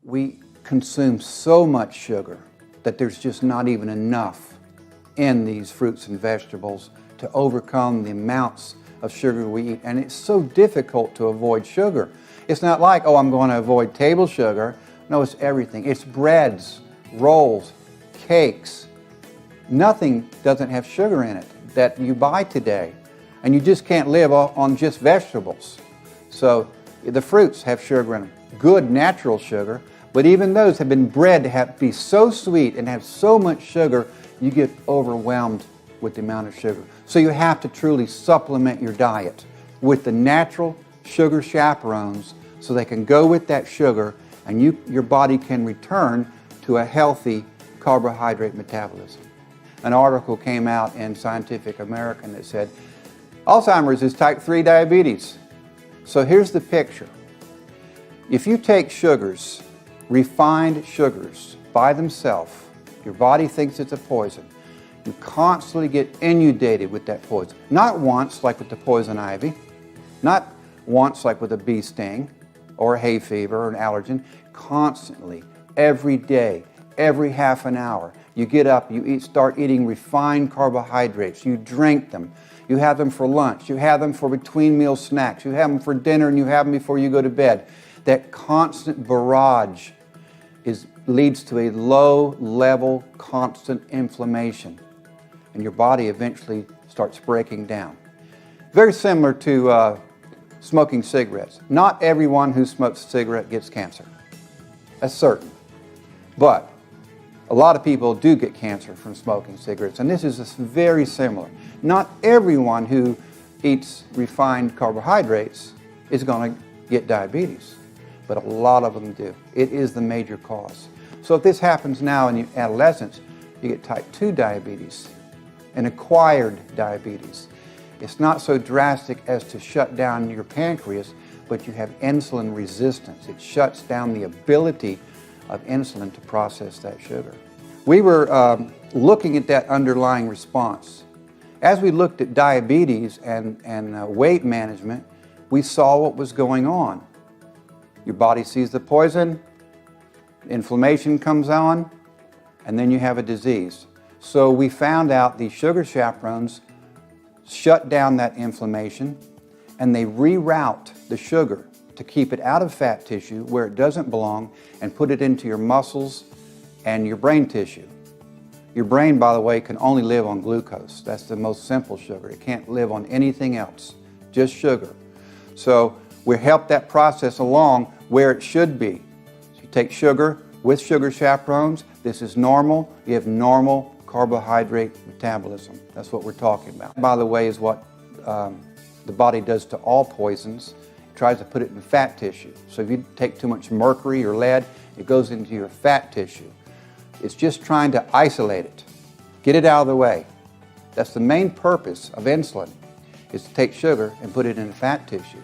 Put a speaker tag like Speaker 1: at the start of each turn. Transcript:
Speaker 1: We consume so much sugar that there's just not even enough in these fruits and vegetables to overcome the amounts of sugar we eat. And it's so difficult to avoid sugar. It's not like, oh, I'm going to avoid table sugar. No, it's everything. It's breads, rolls, cakes. Nothing doesn't have sugar in it that you buy today. And you just can't live on just vegetables. So the fruits have sugar in them, good natural sugar, but even those have been bred to be so sweet and have so much sugar, you get overwhelmed with the amount of sugar. So you have to truly supplement your diet with the natural sugar chaperones so they can go with that sugar and your body can return to a healthy carbohydrate metabolism. An article came out in Scientific American that said, Alzheimer's is type 3 diabetes. So here's the picture. If you take sugars, refined sugars, by themselves, your body thinks it's a poison. You constantly get inundated with that poison. Not once, like with the poison ivy, not once, like with a bee sting, or a hay fever, or an allergen. Constantly, every day, every half an hour, you get up, you start eating refined carbohydrates, you drink them, you have them for lunch, you have them for between meal snacks, you have them for dinner, and you have them before you go to bed. That constant barrage leads to a low-level, constant inflammation, and your body eventually starts breaking down. Very similar to smoking cigarettes. Not everyone who smokes a cigarette gets cancer. That's certain. But a lot of people do get cancer from smoking cigarettes, and this is very similar. Not everyone who eats refined carbohydrates is going to get diabetes, but a lot of them do. It is the major cause. So if this happens now in adolescence, you get type 2 diabetes and acquired diabetes. It's not so drastic as to shut down your pancreas, but you have insulin resistance. It shuts down the ability of insulin to process that sugar. We were looking at that underlying response. As we looked at diabetes and weight management, we saw what was going on. Your body sees the poison, inflammation comes on, and then you have a disease. So we found out these sugar chaperones shut down that inflammation, and they reroute the sugar to keep it out of fat tissue where it doesn't belong and put it into your muscles and your brain tissue. Your brain, by the way, can only live on glucose. That's the most simple sugar. It can't live on anything else, just sugar. So we help that process along where it should be. So you take sugar with sugar chaperones. This is normal. You have normal carbohydrate metabolism. That's what we're talking about. By the way, is what the body does to all poisons. It tries to put it in fat tissue. So if you take too much mercury or lead, it goes into your fat tissue. It's just trying to isolate it, get it out of the way. That's the main purpose of insulin, is to take sugar and put it in fat tissue.